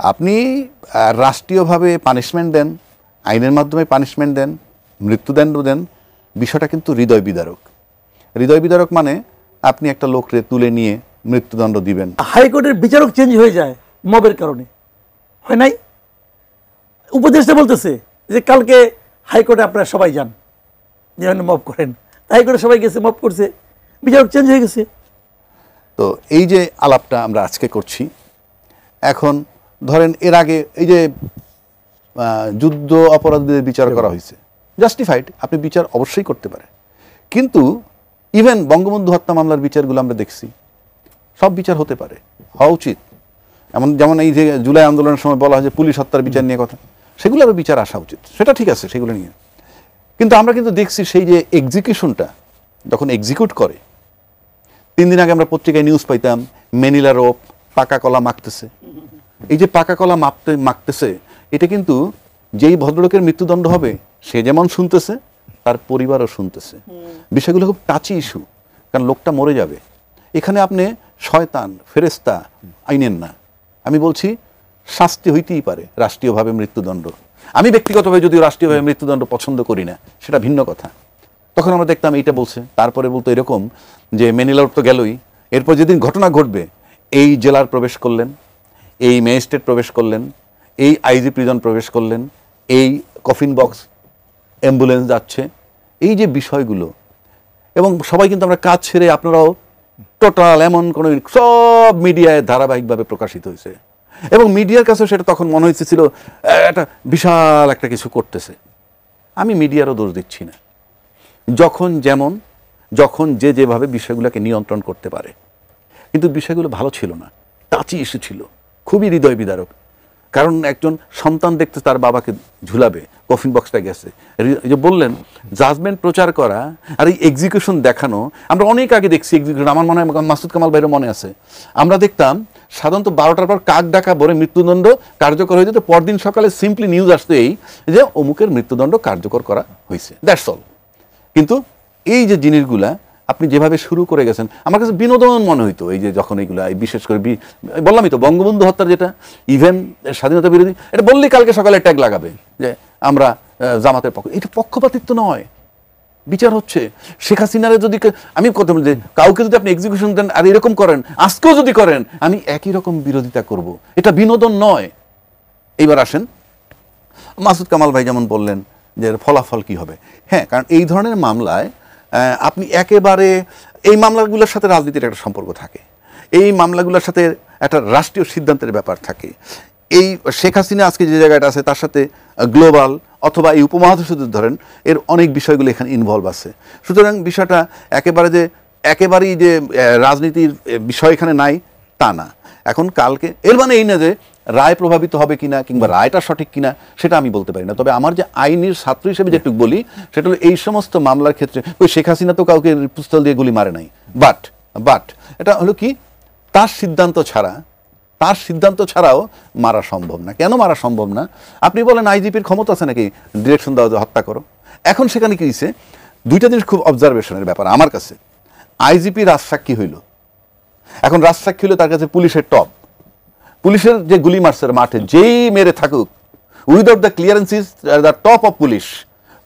আপনি রাষ্ট্রীয়ভাবে পানিশমেন্ট দেন, আইনের মাধ্যমে পানিশমেন্ট দেন, মৃত্যুদণ্ড দেন, বিষয়টা কিন্তু হৃদয় বিদারক। হৃদয় বিদারক মানে আপনি একটা লোককে তুলে নিয়ে মৃত্যুদণ্ড দিবেন। হাইকোর্টের বিচারক চেঞ্জ হয়ে যায় মবের কারণে, হয় নাই? উপদেষ্টা বলতেছে যে কালকে হাইকোর্টে আপনারা সবাই যান, যেমন মব করেন। হাইকোর্টে সবাই গেছে, মব করছে, বিচারক চেঞ্জ হয়ে গেছে। তো এই যে আলাপটা আমরা আজকে করছি, এখন ধরেন এর আগে এই যে যুদ্ধ অপরাধীদের বিচার করা হয়েছে, জাস্টিফাইড, আপনি বিচার অবশ্যই করতে পারেন। কিন্তু ইভেন বঙ্গবন্ধু হত্যা মামলার বিচারগুলো আমরা দেখছি, সব বিচার হতে পারে, হওয়া উচিত। যেমন এই যে জুলাই আন্দোলনের সময় বলা হয় যে পুলিশ হত্যার বিচার নিয়ে কথা, সেগুলোরও বিচার আসা উচিত, সেটা ঠিক আছে, সেগুলো নিয়ে। কিন্তু আমরা কিন্তু দেখছি সেই যে এক্সিকিউশনটা যখন এক্সিকিউট করে, 3 দিন আগে আমরা পত্রিকায় নিউজ পাইতাম ম্যানিলা রোপ, পাকা কলা মাখতেছে। এই যে পাকা কলা মাখতেছে, এটা কিন্তু যেই ভদ্রলোকের মৃত্যুদণ্ড হবে সে যেমন শুনতেছে, তার পরিবারও শুনতেছে। বিষয়গুলো খুব টাচি ইস্যু, কারণ লোকটা মরে যাবে। এখানে আপনি শয়তান ফেরেস্তা আইনেন না, আমি বলছি শাস্তি হইতেই পারে রাষ্ট্রীয়ভাবে মৃত্যুদণ্ড। আমি ব্যক্তিগতভাবে যদিও রাষ্ট্রীয়ভাবে মৃত্যুদণ্ড পছন্দ করি না, সেটা ভিন্ন কথা। তখন আমরা দেখতাম এইটা বলছে, তারপরে বলতো এরকম যে ম্যানিলার তো গেলই, এরপর যেদিন ঘটনা ঘটবে এই জেলার প্রবেশ করলেন, এই ম্যাজিস্ট্রেট প্রবেশ করলেন, এই আইজি প্রিজন প্রবেশ করলেন, এই কফিন বক্স অ্যাম্বুলেন্স যাচ্ছে, এই যে বিষয়গুলো। এবং সবাই কিন্তু আমরা কাজ ছেড়ে, আপনারাও টোটাল এমন কোনো সব মিডিয়ায় ধারাবাহিকভাবে প্রকাশিত হয়েছে, এবং মিডিয়ার কাছেও সেটা তখন মনে হয়েছিল একটা বিশাল একটা কিছু করতেছে। আমি মিডিয়ারও দোষ দিচ্ছি না, যখন যে যেভাবে বিষয়গুলোকে নিয়ন্ত্রণ করতে পারে। কিন্তু বিষয়গুলো ভালো ছিল না, টাচি ইস্যু ছিল, খুবই হৃদয় বিদারক। কারণ একজন সন্তান দেখতে তার বাবাকে ঝুলাবে, কফিন বক্সটা গেছে, এই যে বললেন জাজমেন্ট প্রচার করা আর এই এক্সিকিউশন দেখানো। আমরা অনেক আগে দেখছি এক্সিকিউশন, আমার মনে হয় মাসুদ কামাল ভাইয়ের মনে আছে, আমরা দেখতাম সাধারণত 12টার পর কাক ডাকা বলে মৃত্যুদণ্ড কার্যকর হয়ে যেত, পরদিন সকালে সিম্পলি নিউজ আসতো এই যে অমুকের মৃত্যুদণ্ড কার্যকর করা হয়েছে, দ্যাটস অল। কিন্তু এই যে জিনিসগুলা আপনি যেভাবে শুরু করে গেছেন, আমার কাছে বিনোদন মনে হইতো। এই যে যখন এইগুলা, বিশেষ করে বললামই তো বঙ্গবন্ধু হত্যার যেটা ইভেন স্বাধীনতা বিরোধী, এটা বললেই কালকে সকালে ট্যাগ লাগাবে যে আমরা জামাতের পক্ষ। এটা পক্ষপাতিত্ব নয়, বিচার হচ্ছে। শেখ হাসিনারে যদি আমি কথা বলি যে কাউকে যদি আপনি এক্সিকিউশন দেন আর এরকম করেন, আজকেও যদি করেন, আমি একই রকম বিরোধিতা করব, এটা বিনোদন নয়। এইবার আসেন মাসুদ কামাল ভাই যেমন বললেন যে ফলাফল কি হবে। হ্যাঁ, কারণ এই ধরনের মামলায় আপনি একেবারে এই মামলাগুলোর সাথে রাজনীতির একটা সম্পর্ক থাকে, এই মামলাগুলোর সাথে একটা রাষ্ট্রীয় সিদ্ধান্তের ব্যাপার থাকে। এই শেখ হাসিনা আজকে যে জায়গাটা আছে তার সাথে গ্লোবাল অথবা এই উপমহাদেশ ধরেন, এর অনেক বিষয়গুলো এখানে ইনভলভ আছে। সুতরাং বিষয়টা একেবারেই যে রাজনীতির বিষয় এখানে নাই তা না। এখন কালকে এর মানে এই না যে রায় প্রভাবিত হবে কিনা কিংবা রায়টা সঠিক কিনা সেটা আমি বলতে পারি না। তবে আমার যে আইনের ছাত্র হিসেবে যেটুকু বলি সেটা হলো এই সমস্ত মামলার ক্ষেত্রে ওই শেখ হাসিনা তো কাউকে পিস্তল দিয়ে গুলি মারে নাই, বাট এটা হলো কি তার সিদ্ধান্ত ছাড়াও মারা সম্ভব না। কেন মারা সম্ভব না? আপনি বলেন আইজিপির ক্ষমতা আছে নাকি ডিরেকশন দেওয়া যে হত্যা করো। এখন সেখানে কি হয়েছে, দুইটা জিনিস খুব অবজারভেশনের ব্যাপার আমার কাছে। আইজিপি রাজসাক্ষী হইল, এখন রাজসাক্ষী হইল তার কাছে পুলিশের টপ, পুলিশের যে গুলি মারছে মাঠে যেই মেরে থাকুক, without the clearances the top of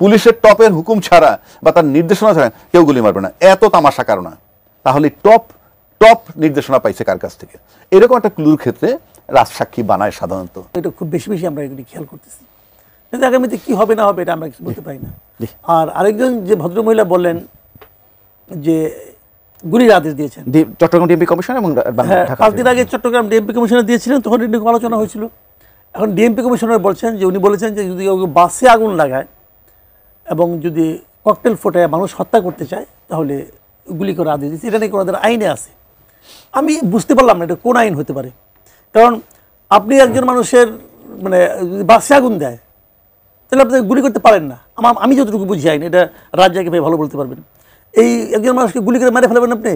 পুলিশের টপের হুকুম ছাড়া বা তার নির্দেশনা ছাড়া কেউ গুলি মারবে না। এত তামাশা কারণ না, তাহলে টপ নির্দেশনা পাইছে কার কাছ থেকে? এরকম একটা ক্লুর ক্ষেত্রে রাজসাক্ষী বানায় সাধারণত। এটা খুব বেশি আমরা এগুলি খেয়াল করতেছি, কিন্তু আগামীতে কি হবে না হবে এটা আমরা কিছু বলতে পারি না। আর আরেকজন যে ভদ্রমহিলা বললেন যে গুলির আদেশ দিয়েছেন চট্টগ্রাম ডিএমপি কমিশন, এবং 5 দিন আগে চট্টগ্রাম ডিএমপি কমিশনার দিয়েছিলেন, তখন এটা নিয়ে আলোচনা হয়েছিল। এখন ডিএমপি কমিশনার বলছেন যে উনি বলেছেন যে যদি বাসে আগুন লাগায় এবং যদি ককটেল ফোটায় মানুষ হত্যা করতে চায় তাহলে গুলি করার আদেশ দিচ্ছে। এটা নাকি ওনাদের আইনে আছে। আমি বুঝতে পারলাম না এটা কোন আইন হতে পারে, কারণ আপনি একজন মানুষের মানে যদি বাসে আগুন দেয় তাহলে আপনি গুলি করতে পারেন না। আমি যতটুকু বুঝি আইন, এটা রাজ্জাকে ভাই ভালো বলতে পারবেন, এই একজন মানুষকে গুলি করে মেরে ফেলবেন আপনি,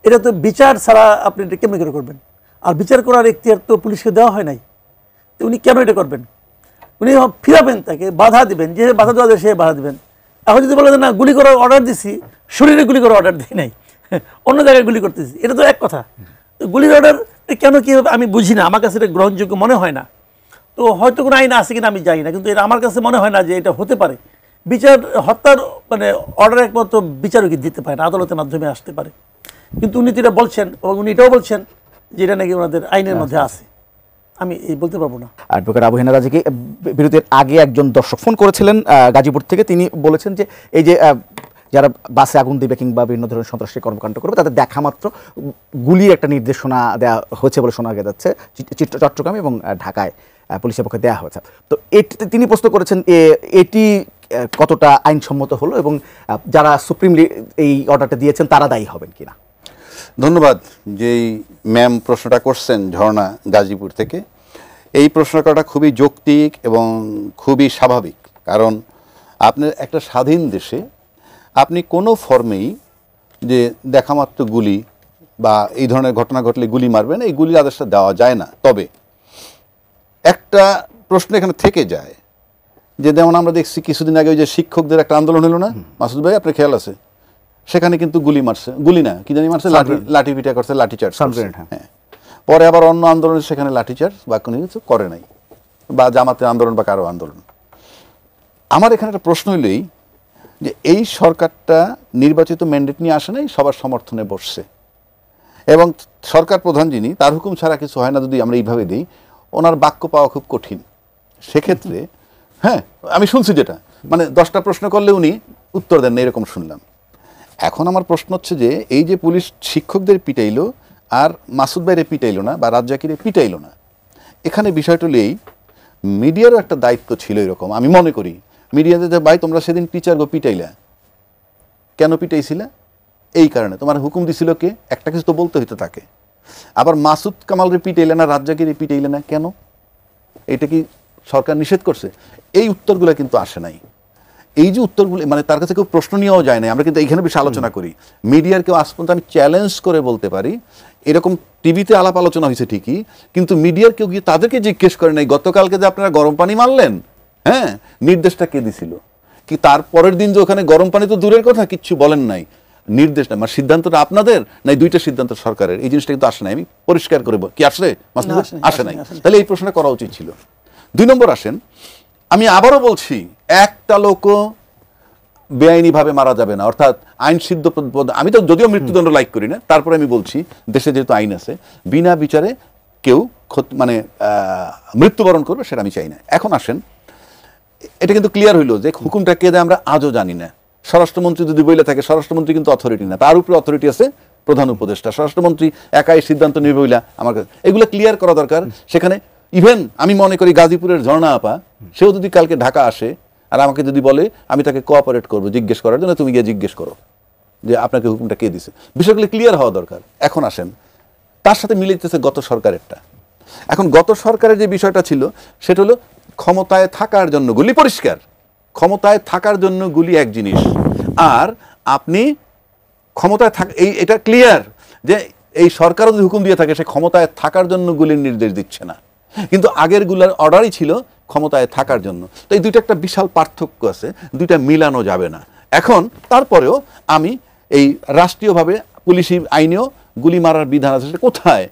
এটা তো বিচার ছাড়া আপনি এটা কেমন করে করবেন? আর বিচার করার এখতিয়ার তো পুলিশকে দেওয়া হয় নাই, তো উনি কেন এটা করবেন? উনি ফিরাবেন, তাকে বাধা দিবেন, যে বাধা দেওয়া যায় সে বাধা দিবেন। এখন যদি বলে না গুলি করার অর্ডার দিছি, শরীরে গুলি করার অর্ডার দিই নাই, অন্য জায়গায় গুলি করতেছি, এটা তো এক কথা। গুলির অর্ডার কেন কি আমি বুঝি না, আমার কাছে এটা গ্রহণযোগ্য মনে হয় না। তো হয়তো কোনো আইন আছে কিনা আমি জানি না, কিন্তু এটা আমার কাছে মনে হয় না যে এটা হতে পারে। বিচার হত্যার মানে অর্ডার একমাত্র বিচারকই দিতে পারে না, আদালতের মাধ্যমে আসতে পারে। কিন্তু উনি যেটা বলছেন, এবং উনি এটাও বলছেন যে এটা নাকি ওনাদের আইনের মধ্যে আছে, আমি এই বলতে পারবো না। অ্যাডভোকেট আবু হেনা রাজিকে বিরতির আগে একজন দর্শক ফোন করেছিলেন গাজীপুর থেকে। তিনি বলেছেন যে এই যে যারা বাসে আগুন দিবে কিংবা বিভিন্ন ধরনের সন্ত্রাসী কর্মকাণ্ড করবে তাদের দেখা মাত্র গুলির একটা নির্দেশনা দেওয়া হয়েছে বলে শোনা যাচ্ছে চট্টগ্রাম এবং ঢাকায় পুলিশের পক্ষে দেওয়া হয়েছে। তো এটি তিনি প্রশ্ন করেছেন এটি কতটা আইনসম্মত হলো এবং যারা সুপ্রিমলি এই অর্ডারটা দিয়েছেন তারা দায়ী হবেন কিনা? ধন্যবাদ। যেই ম্যাম প্রশ্নটা করছেন ঝর্ণা গাজীপুর থেকে, এই প্রশ্ন করাটা খুবই যৌক্তিক এবং খুবই স্বাভাবিক। কারণ আপনার একটা স্বাধীন দেশে আপনি কোনো ফর্মেই যে দেখামাত্র গুলি বা এই ধরনের ঘটনা ঘটলে গুলি মারবেন, এই গুলির আদেশটা দেওয়া যায় না। তবে একটা প্রশ্ন এখানে থেকে যায় যে যেমন আমরা দেখছি কিছুদিন আগে ওই যে শিক্ষকদের একটা আন্দোলন হলো না মাসুদ ভাই, আপনার খেয়াল আছে? সেখানে কিন্তু গুলি মারছে, গুলি না কি জানি মারছে, লাঠি পিটা করছে, লাঠিচার্জ। হ্যাঁ, পরে আবার অন্য আন্দোলনে সেখানে লাঠিচার্জ বা কোনো কিছু করে নাই, বা জামাতের আন্দোলন বা কারো আন্দোলন। আমার এখানে একটা প্রশ্ন হইলেই যে এই সরকারটা নির্বাচিত ম্যান্ডেট নিয়ে আসে নাই, সবার সমর্থনে বসছে, এবং সরকার প্রধান যিনি, তার হুকুম ছাড়া কিছু হয় না যদি আমরা এইভাবে দিই, ওনার বাক্য পাওয়া খুব কঠিন। সেক্ষেত্রে হ্যাঁ, আমি শুনছি যেটা মানে 10টা প্রশ্ন করলে উনি উত্তর দেন না, এরকম শুনলাম। এখন আমার প্রশ্ন হচ্ছে যে এই যে পুলিশ শিক্ষকদের পিটাইলো আর মাসুদ ভাইরে পিটাইলো না বা রাজ্জাকিরে পিটাইলো না, এখানে বিষয়টা হলো এই মিডিয়ারও একটা দায়িত্ব ছিল এরকম আমি মনে করি। মিডিয়াতে যে ভাই তোমরা সেদিন টিচার গো পিটাইলা, কেন পিটাইছিলা? এই কারণে তোমার হুকুম দিছিল কে? একটা কিছু তো বলতে হইতো তাকে। আবার মাসুদ কামালরে পিটাইলে না, রাজ্জাকিরে পিটাইলে না কেন? এটা কি সরকার নিষেধ করছে? এই উত্তরগুলো কিন্তু আসে নাই। এই যে উত্তরগুলো মানে তার কাছে কেউ প্রশ্ন নিয়েও যায় না। আমরা কিন্তু এইখানে বেশি আলোচনা করি। মিডিয়ার কেউ আজ পর্যন্ত আমি চ্যালেঞ্জ করে বলতে পারি এরকম টিভিতে আলাপ আলোচনা হয়েছে ঠিকই, কিন্তু মিডিয়ার কেউ গিয়ে তাদেরকে জিজ্ঞেস করে নাই গতকালকে যে আপনারা গরম পানি মারলেন, হ্যাঁ, নির্দেশটা কে দিছিল? কি তার পরের দিন যে ওখানে গরম পানি তো দূরের কথা, কিচ্ছু বলেন নাই, নির্দেশ না, মানে সিদ্ধান্তটা আপনাদের নাই দুইটা সিদ্ধান্ত সরকারের, এই জিনিসটা কিন্তু আসে নাই। আমি পরিষ্কার করে কি আসলে আসে নাই, তাহলে এই প্রশ্নটা করা উচিত ছিল। 2 নম্বর আসেন, আমি আবারও বলছি একটা লোকও বেআইনিভাবে মারা যাবে না, অর্থাৎ আইন সিদ্ধ। আমি তো যদিও মৃত্যুদণ্ড লাইক করি না, তারপরে আমি বলছি দেশে যেহেতু আইন আছে, বিনা বিচারে কেউ মানে মৃত্যুবরণ করবে সেটা আমি চাই না। এখন আসেন, এটা কিন্তু ক্লিয়ার হইলো যে হুকুমটা কে দেয় আমরা আজও জানি না। স্বরাষ্ট্রমন্ত্রী যদি বলে থাকে, স্বরাষ্ট্রমন্ত্রী কিন্তু অথরিটি না, তার উপরে অথরিটি আছে প্রধান উপদেষ্টা। স্বরাষ্ট্রমন্ত্রী একাই সিদ্ধান্ত নেবে বইলা আমার কাছে এগুলো ক্লিয়ার করা দরকার। সেখানে ইভেন আমি মনে করি গাজীপুরের ঝর্ণা আপা, সেও যদি কালকে ঢাকা আসে আর আমাকে যদি বলে, আমি তাকে কোঅপারেট করবো জিজ্ঞেস করার জন্য, তুমি গিয়ে জিজ্ঞেস করো যে আপনাকে হুকুমটা কে দিছে। বিষয়গুলো ক্লিয়ার হওয়া দরকার। এখন আসেন, তার সাথে মিলে যেতেছে গত সরকারেরটা। এখন গত সরকারের যে বিষয়টা ছিল সেটা হলো ক্ষমতায় থাকার জন্য গুলি, পরিষ্কার ক্ষমতায় থাকার জন্য গুলি এক জিনিস, আর আপনি ক্ষমতায় এটা ক্লিয়ার যে এই সরকারও যদি হুকুম দিয়ে থাকে সে ক্ষমতায় থাকার জন্য গুলির নির্দেশ দিচ্ছে না, কিন্তু আগের গুলার অর্ডারই ছিল ক্ষমতায় থাকার জন্য। তো এই দুইটা একটা বিশাল পার্থক্য আছে, দুইটা মিলানো যাবে না। এখন তারপরেও আমি এই রাষ্ট্রীয়ভাবে পুলিশি আইনেও গুলি মারার বিধান আছে, সেটা কোথায়?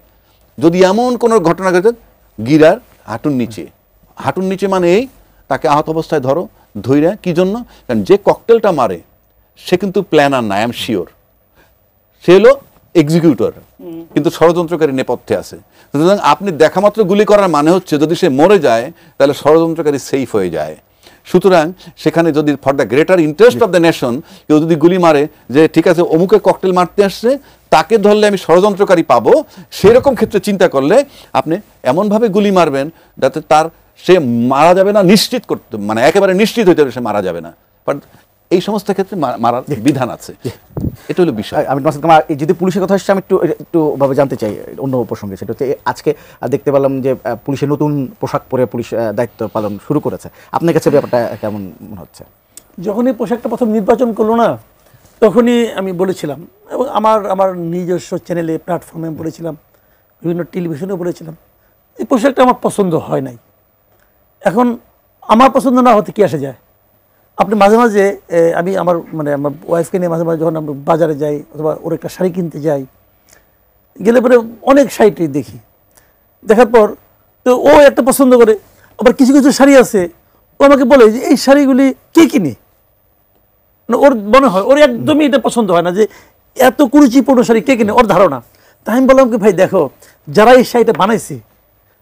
যদি এমন কোনো ঘটনা ঘটে, গিরার হাঁটুর নিচে মানে এই তাকে আহত অবস্থায় ধরো, ধৈর্য কি জন্য? কারণ যে ককটেলটা মারে সে কিন্তু প্ল্যানার না, আই এম শিওর, সে হলো এক্সিকিউটর, কিন্তু ষড়যন্ত্রকারী নেপথ্যে আছে। সুতরাং আপনি দেখামাত্র গুলি করার মানে হচ্ছে যদি সে মরে যায় তাহলে ষড়যন্ত্রকারী সেফ হয়ে যায়। সুতরাং সেখানে যদি for the greater interest of the nation কেউ যদি গুলি মারে যে ঠিক আছে অমুকে ককটেল মারতে আসছে, তাকে ধরলে আমি ষড়যন্ত্রকারী পাবো, সেরকম ক্ষেত্রে চিন্তা করলে আপনি এমনভাবে গুলি মারবেন যাতে সে মারা যাবে না, নিশ্চিত করতে মানে একেবারে নিশ্চিত হইতে হবে সে মারা যাবে না, বাট এই সমস্ত ক্ষেত্রে মারার বিধান আছে। এটা হলো বিষয়। আমি যদি পুলিশের কথা আসছে, আমি একটু ভাবে জানতে চাই অন্য প্রসঙ্গে। সেটা হচ্ছে আজকে দেখতে পেলাম যে পুলিশের নতুন পোশাক পরে পুলিশ দায়িত্ব পালন শুরু করেছে। আপনার কাছে ব্যাপারটা কেমন মনে হচ্ছে? যখনই পোশাকটা প্রথম নির্বাচন করলো না, তখনই আমি বলেছিলাম, এবং আমার নিজস্ব চ্যানেলে প্ল্যাটফর্মে বলেছিলাম, বিভিন্ন টেলিভিশনেও বলেছিলাম, এই পোশাকটা আমার পছন্দ হয় নাই। এখন আমার পছন্দ না হতে কি আসে যায়? আপনি মাঝে মাঝে আমি আমার ওয়াইফকে নিয়ে মাঝে মাঝে যখন আমরা বাজারে যাই অথবা ওর একটা শাড়ি কিনতে যাই, গেলে পরে অনেক শাড়িটি দেখি, দেখার পর তো ও একটা পছন্দ করে, আবার কিছু কিছু শাড়ি আছে ও আমাকে বলে যে এই শাড়িগুলি কে কিনে, মানে ওর মনে হয় ওর একদমই এটা পছন্দ হয় না যে এত কুরুচিপূর্ণ শাড়ি কে কিনে, ওর ধারণা। তাই আমি বললাম কি ভাই দেখো, যারা এই শাড়িটা বানাইছে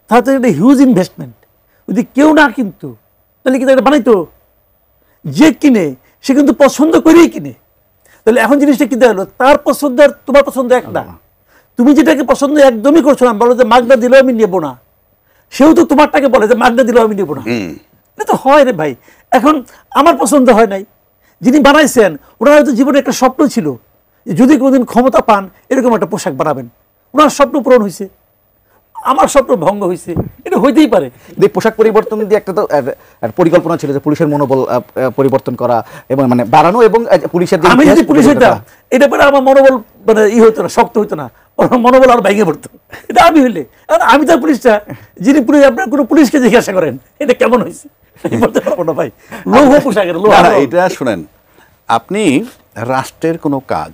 তারা তো একটা হিউজ ইনভেস্টমেন্ট, যদি কেউ না কিনতো তাহলে কিন্তু এটা বানাইতো, যে কিনে সে কিন্তু পছন্দ করেই কিনে। তাহলে এখন জিনিসটা কি হলো, তার পছন্দ আর তোমার পছন্দ এক না। তুমি যেটাকে পছন্দ একদমই করছো না, বলো যে মাগনা দিলেও আমি নেবো না, সেও তো তোমারটাকে বলে যে মাগনা দিলেও আমি নেবো না। এটা তো হয় রে ভাই। এখন আমার পছন্দ হয় নাই, যিনি বানাইছেন ওনার হয়তো জীবনে একটা স্বপ্ন ছিল যে যদি কোনোদিন ক্ষমতা পান এরকম একটা পোশাক বানাবেন, ওনার স্বপ্ন পূরণ হয়েছে, আমার স্বপ্ন ভঙ্গ হয়েছে, এটা হইতেই পারে। এই পোশাক পরিবর্তন দিয়ে একটা তো পরিকল্পনা ছিল যে পুলিশের মনোবল পরিবর্তন করা এবং মানে বাড়ানো, এবং পুলিশের যে আমি যদি পুলিশ হইতাম এটা পরে আমার মনোবল মানে হইতো না, শক্ত হইতো না, মনোবল আর ভেঙে পড়তো। এটা আমি হইলে, কারণ আমি তো পুলিশটা, যিনি পুলিশ আপনার কোনো পুলিশকে জিজ্ঞাসা করেন এটা কেমন হয়েছে বলতে পারবো না ভাই। লৌহ পোশাকের এটা শুনেন, আপনি রাষ্ট্রের কোনো কাজ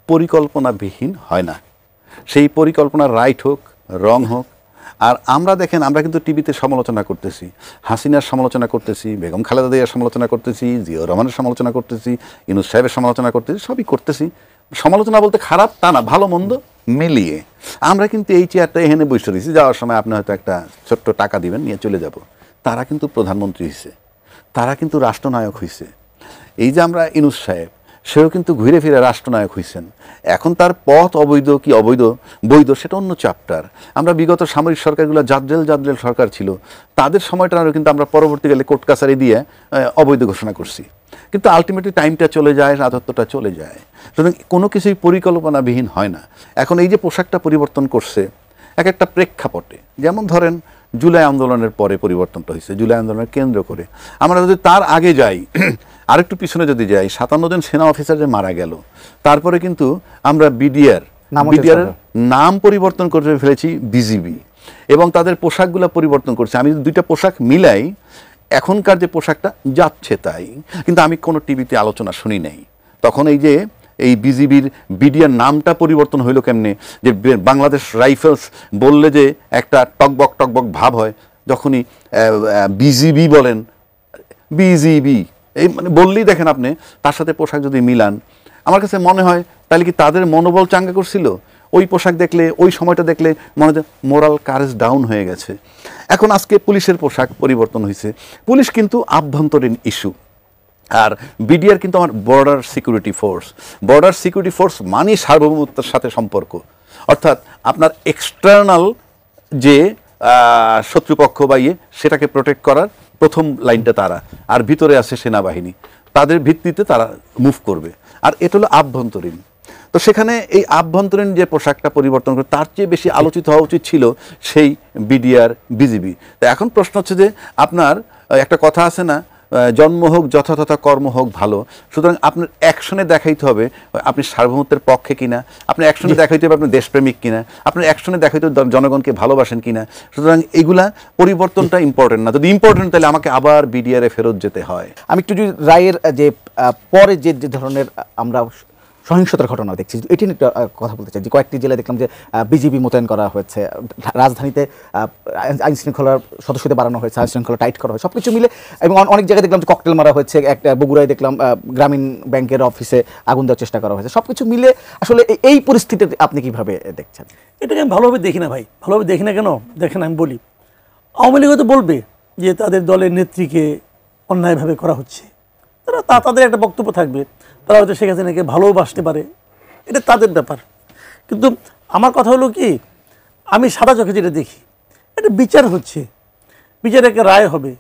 পরিকল্পনাবিহীন হয় না, সেই পরিকল্পনা রাইট হোক রং হোক। আর আমরা দেখেন, আমরা কিন্তু টিভিতে সমালোচনা করতেছি, হাসিনার সমালোচনা করতেছি, বেগম খালেদা জিয়ার সমালোচনা করতেছি, জিয়াউর রহমানের সমালোচনা করতেছি, ইউনূস সাহেবের সমালোচনা করতেছি, সবই করতেছি। সমালোচনা বলতে খারাপ তা না, ভালো মন্দ মিলিয়ে। আমরা কিন্তু এই চেয়ারটা এখানে বসে দিয়েছি, যাওয়ার সময় আপনি হয়তো একটা ছোট্ট টাকা দিবেন, নিয়ে চলে যাব। তারা কিন্তু প্রধানমন্ত্রী হয়েছে, তারা কিন্তু রাষ্ট্রনায়ক হয়েছে। এই যে আমরা ইউনূস সাহেব, সেও কিন্তু ঘুরে ফিরে রাষ্ট্রনায়ক হয়েছেন। এখন তার পথ অবৈধ কি অবৈধ বৈধ সেটা অন্য চ্যাপ্টার। আমরা বিগত সামরিক সরকারগুলো জাদ্রেল সরকার ছিল, তাদের সময়টারও কিন্তু আমরা পরবর্তীকালে কোর্ট কাছারি দিয়ে অবৈধ ঘোষণা করছি, কিন্তু আলটিমেটলি টাইমটা চলে যায়, রাজত্বটা চলে যায়। সুতরাং কোনো কিছুই পরিকল্পনাবিহীন হয় না। এখন এই যে পোশাকটা পরিবর্তন করছে এক একটা প্রেক্ষাপটে, যেমন ধরেন জুলাই আন্দোলনের পরে পরিবর্তনটা হয়েছে, জুলাই আন্দোলনের কেন্দ্র করে। আমরা যদি তার আগে যাই, আরেকটু পিছনে যদি যাই, 57 জন সেনা অফিসার যে মারা গেল, তারপরে কিন্তু আমরা বিডিআর নাম পরিবর্তন করে ফেলেছি বিজিবি, এবং তাদের পোশাকগুলো পরিবর্তন করছে। আমি যদি দুইটা পোশাক মিলাই, এখনকার যে পোশাকটা যাচ্ছে তাই, কিন্তু আমি কোনো টিভিতে আলোচনা শুনি নাই। তখন এই যে এই বিজিবির বিডিআর নামটা পরিবর্তন হইল কেমনে, যে বাংলাদেশ রাইফেলস বললে যে একটা টকবক ভাব হয়, যখনই বিজিবি বলেন, বিজিবি এই মানে বললেই দেখেন আপনি তার সাথে পোশাক যদি মিলান, আমার কাছে মনে হয় তাহলে কি তাদের মনোবল চাঙ্গা করছিল? ওই পোশাক দেখলে, ওই সময়টা দেখলে মনে হয় মোরাল কারেজ ডাউন হয়ে গেছে। এখন আজকে পুলিশের পোশাক পরিবর্তন হয়েছে, পুলিশ কিন্তু আভ্যন্তরীণ ইস্যু, আর বিডিআর কিন্তু আমার বর্ডার সিকিউরিটি ফোর্স মানে সার্বভৌমত্বের সাথে সম্পর্ক। অর্থাৎ আপনার এক্সটার্নাল যে শত্রুপক্ষ বা সেটাকে প্রোটেক্ট করার প্রথম লাইনটা তারা, আর ভিতরে আছে সেনাবাহিনী, তাদের ভিত্তিতে তারা মুভ করবে। আর এটা হলো আভ্যন্তরীণ। তো সেখানে এই আভ্যন্তরীণ যে পোশাকটা পরিবর্তন করে, তার চেয়ে বেশি আলোচিত হওয়া উচিত ছিল সেই বিডিআর বিজিবি। তো এখন প্রশ্ন হচ্ছে যে আপনার একটা কথা আছে না, জন্ম হোক যথাযথ, কর্ম হোক ভালো। সুতরাং আপনার অ্যাকশনে দেখাইতে হবে আপনি সার্বভৌমত্বের পক্ষে কিনা, আপনার অ্যাকশনে দেখাইতে হবে আপনি দেশপ্রেমিক কিনা, আপনার অ্যাকশনে দেখাইতে হবে জনগণকে ভালোবাসেন কিনা। সুতরাং এগুলা পরিবর্তনটা ইম্পর্টেন্ট না, যদি ইম্পর্টেন্ট তাহলে আমাকে আবার বিডিআরে ফেরত যেতে হয়। আমি একটু যদি রায়ের যে পরে যে ধরনের আমরা সহিংসতার ঘটনা দেখছি, এটি নিয়ে কথা বলতে চাই। যে কয়েকটি জেলায় দেখলাম যে বিজিবি মোতায়েন করা হয়েছে, রাজধানীতে আইন শৃঙ্খলার সদস্যদের বাড়ানো হয়েছে, আইন শৃঙ্খলা টাইট করা হয়েছে, সব কিছু মিলে। এবং অনেক জায়গায় দেখলাম যে ককটেল মারা হয়েছে, একটা বগুড়ায় দেখলাম গ্রামীণ ব্যাংকের অফিসে আগুন দেওয়ার চেষ্টা করা হয়েছে। সব কিছু মিলে আসলে এই পরিস্থিতি আপনি কিভাবে দেখছেন? এটাকে আমি ভালোভাবে দেখি না ভাই, ভালোভাবে দেখি না কেন দেখেন, আমি বলি আওয়ামী লীগ হয়তো বলবে যে তাদের দলের নেত্রীকে অন্যায়ভাবে করা হচ্ছে, তাদের একটা বক্তব্য থাকবে, তারা হয়তো শেখ হাসিনাকে ভালোবাসতে পারে, এটা তাদের ব্যাপার। কিন্তু আমার কথা হলো কি, আমি সাদা চোখে যেটা দেখি, এটা বিচার হচ্ছে, বিচারে একটা রায় হবে।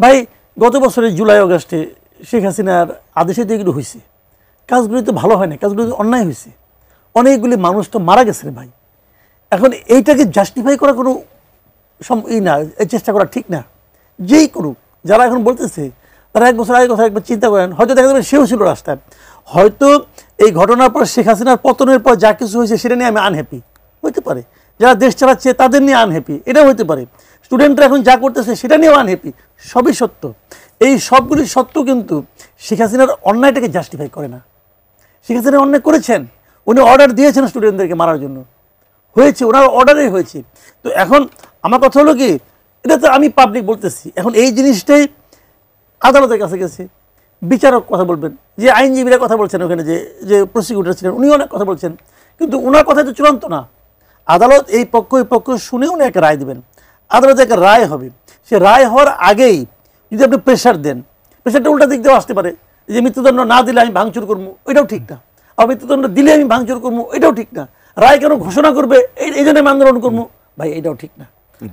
ভাই গত বছরের জুলাই আগস্টে শেখ হাসিনার আদেশে তো এগুলো হয়েছে, কাজগুলি তো ভালো হয় না, কাজগুলো অন্যায় হয়েছে, অনেকগুলি মানুষ তো মারা গেছে রে ভাই। এখন এইটাকে জাস্টিফাই করা কোনো না, চেষ্টা করা ঠিক না। যেই করুক, যারা এখন বলতেছে তারা 1 বছর আগে কথা একবার চিন্তা করেন, হয়তো দেখা যাবে সেও ছিল রাস্তায়, হয়তো এই ঘটনার পর শেখ হাসিনার পতনের পর যা কিছু হয়েছে সেটা নিয়ে আমি আনহ্যাপি হইতে পারে, যারা দেশ চালাচ্ছে তাদের নিয়ে আনহ্যাপি, এটাও হইতে পারে, স্টুডেন্টরা এখন যা করতেছে সেটা নিয়েও আনহ্যাপি, সবই সত্য। এই সবগুলি সত্য কিন্তু শেখ হাসিনার অন্যায়টাকে জাস্টিফাই করে না। শেখ হাসিনা অন্যায় করেছেন, উনি অর্ডার দিয়েছেন স্টুডেন্টদেরকে মারার জন্য, হয়েছে, ওনার অর্ডারেই হয়েছে। তো এখন আমার কথা হলো কি, এটা তো আমি পাবলিক বলতেছি। এখন এই জিনিসটাই আদালতের কাছে গেছে, বিচারক কথা বলবেন, যে আইনজীবীরা কথা বলছেন ওখানে, যে প্রসিকিউটর ছিলেন উনি অনেক কথা বলছেন, কিন্তু ওনার কথা তো চূড়ান্ত না। আদালত এই পক্ষ শুনে উনি একটা রায় দেবেন, আদালতে একটা রায় হবে। সে রায় হওয়ার আগেই যদি আপনি প্রেশার দেন, প্রেশারটা উল্টা দিক দিয়েও আসতে পারে, যে মৃত্যুদণ্ড না দিলে আমি ভাঙচুর করবো, এটাও ঠিক না। আর মৃত্যুদণ্ড দিলে আমি ভাঙচুর করবো, এটাও ঠিক না। রায় কেন ঘোষণা করবে এই জন্য আমি আন্দোলন করবো, ভাই এটাও ঠিক না।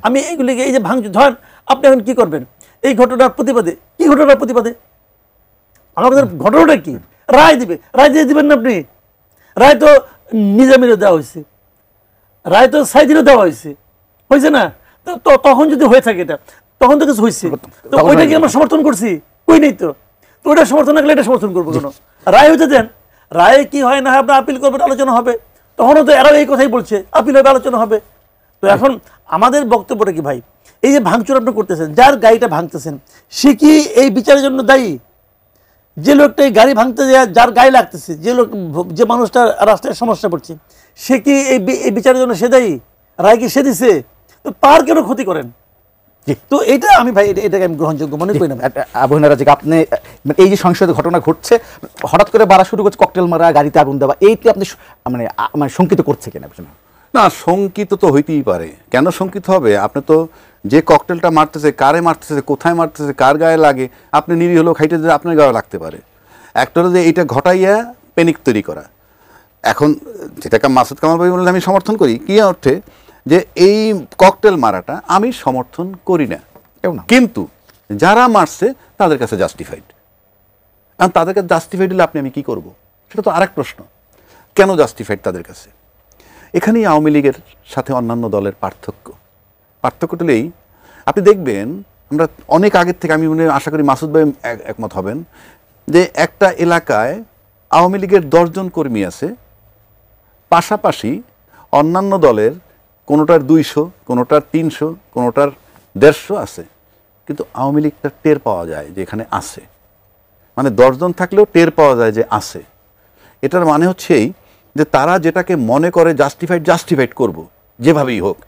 আমি এইগুলিকে, এই যে ভাঙচুর, ধরেন আপনি এখন কি করবেন এই ঘটনার প্রতিবাদে, কি ঘটনার প্রতিবাদে আমাদের ঘটনাটা কি, রায় দিবে, রায় দিয়ে দিবেন না আপনি? রায় তো নিজামীরও দেওয়া হয়েছে, রায় তো সাইদিরও দেওয়া হয়েছে, হয়েছে না? তো তখন যদি হয়ে থাকে এটা, তখন তো কিছু হয়েছে, তো ওইটা কি আমরা সমর্থন করছি? কই নেই তো। তো ওইটা সমর্থন না করলে এটা সমর্থন করবো কেন? রায় হইতে দেন, রায়ে কি হয় না হয় আপনার আপিল করবেন, আলোচনা হবে। তখনও তো এরাও এই কথাই বলছে, আপিল হবে, আলোচনা হবে। তো এখন আমাদের বক্তব্যটা কি ভাই, এই যে ভাঙচুর আপনি করতেছেন, যার গাড়িটা ভাঙতেছেন সে কি এই বিচারের জন্য দায়ী? যে লোকটা এই গাড়ি ভাঙতে যায়, যার গায়ে লাগতেছে, যে মানুষটা রাস্তায় সমস্যা পড়ছে, সে কি এই বিচারের জন্য সে দায়ী? রায় কি সে দিছে? তো তার কেন ক্ষতি করেন? তো এটা আমি ভাই এটাকে আমি গ্রহণযোগ্য মনে করি না। আবু হেনা রাজীক, আপনি এই যে সংসদে ঘটনা ঘটছে, হঠাৎ করে বাড়া শুরু করছে, ককটেল মারা, গাড়িতে আগুন দেওয়া, এইটি আপনি মানে শঙ্কিত করছে কিনা? না, শঙ্কিত তো হইতেই পারে। কেন শঙ্কিত হবে? আপনি তো যে ককটেলটা মারতেছে, কারে মারতেছে, কোথায় মারতেছে, কার গায়ে লাগে, আপনি নিরীহ লোক হাইটে যে আপনার গায়ে লাগতে পারে। একটা হলো যে এইটা ঘটাইয়া প্যানিক তৈরি করা। এখন যেটাকে মাসুদ কামাল ভাই বললে আমি সমর্থন করি, কি অর্থে, যে এই ককটেল মারাটা আমি সমর্থন করি না, কিন্তু যারা মারছে তাদের কাছে জাস্টিফাইড। এখন তাদের কাছে জাস্টিফাইড হলে আমি কি করব? সেটা তো আরেক প্রশ্ন। কেন জাস্টিফাইড তাদের কাছে? এখানেই আওয়ামী লীগের সাথে অন্যান্য দলের পার্থক্যটাই আপনি দেখবেন। আমরা অনেক আগের থেকে, আমি আশা করি মাসুদ ভাই একমত হবেন, যে একটা এলাকায় আওয়ামী লীগের 10 জন কর্মী আছে, পাশাপাশি অন্যান্য দলের কোনোটার 200, কোনোটার 300, কোনোটার 150 আছে, কিন্তু আওয়ামী লীগটা টের পাওয়া যায় যে এখানে আছে। মানে 10 জন থাকলেও টের পাওয়া যায় যে আছে। এটার মানে হচ্ছে এই যে তারা যেটাকে মনে করে জাস্টিফাইড করব, যেভাবেই হোক,